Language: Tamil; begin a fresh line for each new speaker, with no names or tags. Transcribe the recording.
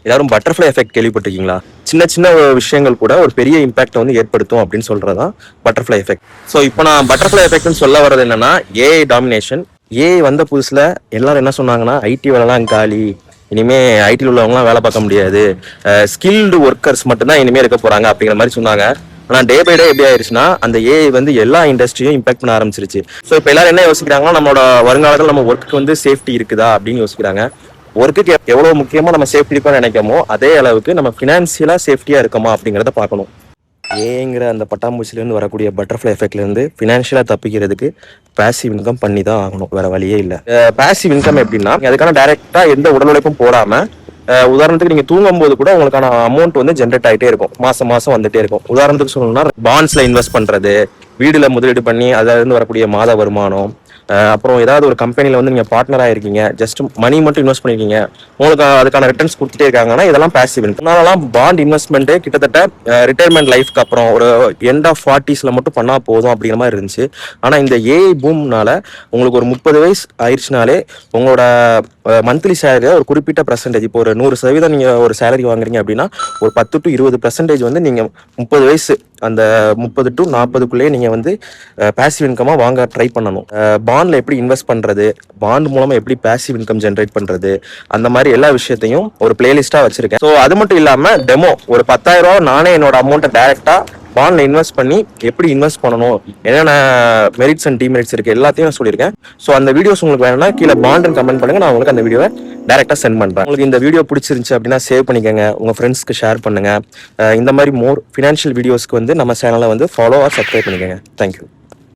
எல்லாரும் பட்டர்ஃப்ளை எஃபெக்ட் கேள்விப்பட்டிருக்கீங்களா? சின்ன சின்ன விஷயங்கள் கூட ஒரு பெரிய இம்பாக்ட் வந்து ஏற்படுத்தும் அப்படின்னு சொல்றதுதான் பட்டர்ஃப்ளை எஃபெக்ட். ஸோ இப்போ நான் பட்டர்ஃப்ளை எஃபெக்ட்னு சொல்ல வர்றது என்னன்னா, ஏஐ டாமினேஷன். ஏஐ வந்த புதுசுல எல்லாரும் என்ன சொன்னாங்கன்னா, ஐடி வேலைலாம் காலி, இனிமே ஐடியில் உள்ளவங்கலாம் வேலை பார்க்க முடியாது, ஸ்கில்டு ஒர்க்கர்ஸ் மட்டும்தான் இனிமே இருக்க போறாங்க அப்படிங்கிற மாதிரி சொன்னாங்க. ஆனா டே பை டே எப்படி ஆயிடுச்சுன்னா, அந்த ஏஐ வந்து எல்லா இண்டஸ்ட்ரியும் இம்பாக்ட் பண்ண ஆரம்பிச்சிருச்சு. ஸோ இப்போ எல்லாரும் என்ன யோசிக்கிறாங்கன்னா, நம்மளோட வருங்காலத்தில் நம்ம ஒர்க்கு வந்து சேஃப்டி இருக்குதா அப்படின்னு யோசிக்கிறாங்க. ஒர்க்குக்கு எவ்வளவு முக்கியமா நம்ம சேஃப்டி இருக்கோம்னு நினைக்கமோ, அதே அளவுக்கு நம்ம ஃபினான்சியலா சேஃப்டியா இருக்கோமா அப்படிங்கிறத பார்க்கணும். ஏங்கிற அந்த பட்டாம்பூச்சிலேருந்து வரக்கூடிய பட்டர்ஃப்ளை எஃபெக்ட்லேருந்து ஃபினான்ஷியலாக தப்பிக்கிறதுக்கு பேசிவ் இன்கம் பண்ணி தான் ஆகணும், வேற வழியே இல்லை. பேசிவ் இன்கம் எப்படின்னா, அதுக்கான டைரெக்டாக எந்த உடல் உழைப்பும் போடாமல், உதாரணத்துக்கு நீங்கள் தூங்கும் போது கூட உங்களுக்கான அமௌண்ட் வந்து ஜென்ரேட் ஆகிட்டே இருக்கும், மாதம் மாதம் வந்துட்டே இருக்கும். உதாரணத்துக்கு சொல்லணும்னா, பாண்ட்ஸில் இன்வெஸ்ட் பண்ணுறது, வீடுல முதலீடு பண்ணி அதுல இருந்து வரக்கூடிய மாத வருமானம், அப்புறம் ஏதாவது ஒரு கம்பெனில வந்து நீங்க பார்ட்னரா இருக்கீங்க, ஜஸ்ட் மணி மட்டும் இன்வெஸ்ட் பண்ணிருக்கீங்க, உங்களுக்கு அதுக்கான ரிட்டர்ன்ஸ் கொடுத்துட்டே இருக்காங்கன்னா இதெல்லாம் பாசிவ் இன்கம். அதனாலலாம் பாண்ட் இன்வெஸ்ட்மெண்ட் கிட்டத்தட்ட ரிட்டையர்மெண்ட் லைஃப்க்கு அப்புறம் ஒரு எண்ட் ஆஃப் 40s மட்டும் பண்ணா போதும் அப்படிங்கிற மாதிரி இருந்துச்சு. ஆனா இந்த ஏஐ பூம்னால உங்களுக்கு ஒரு 30 வயசு ஆயிடுச்சுனாலே உங்களோட மந்த்லி சேலரி ஒரு குறிப்பிட்ட பர்சன்டேஜ், இப்போ ஒரு 100% நீங்க ஒரு சேலரி வாங்குறீங்க அப்படின்னா ஒரு 10 to 20% வந்து நீங்க 30 வயசு அந்த 30 to 40க்குள்ளேயே நீங்க வந்து பாசிவ் இன்கமா வாங்க ட்ரை பண்ணணும். பாண்ட்ல எப்படி இன்வெஸ்ட் பண்றது, பாண்ட் மூலமா எப்படி பாசிவ் இன்கம் ஜென்ரேட் பண்றது, அந்த மாதிரி எல்லா விஷயத்தையும் ஒரு பிளேலிஸ்டா வச்சிருக்கேன். ஸோ அது மட்டும் இல்லாம டெமோ ஒரு 10,000 ரூபா நானே என்னோட அமௌண்ட்டை டைரக்டா பாண்ட்ல இன்வெஸ்ட் பண்ணி எப்படி இன்வெஸ்ட் பண்ணணும், என்னென்ன மெரிட்ஸ் அண்ட் டிமெரிட்ஸ் இருக்கு எல்லாத்தையும் நான் சொல்லியிருக்கேன். ஸோ அந்த வீடியோஸ் உங்களுக்கு வேணும்னா கீழே பாண்ட்னு கமெண்ட் பண்ணுங்க, நான் உங்களுக்கு அந்த வீடியோவை டைரக்டா சென்ட் பண்றேன். உங்களுக்கு இந்த வீடியோ பிடிச்சிருந்துச்சு அப்படின்னா சேவ் பண்ணிக்கோங்க, உங்க ஃப்ரெண்ட்ஸ்க்கு ஷேர் பண்ணுங்க. இந்த மாதிரி மோர் ஃபினான்ஷியல் வீடியோஸ்க்கு வந்து நம்ம சேனலை வந்து ஃபாலோ ஆர் சப்ஸ்கிரைப் பண்ணிக்கோங்க. தேங்க்யூ.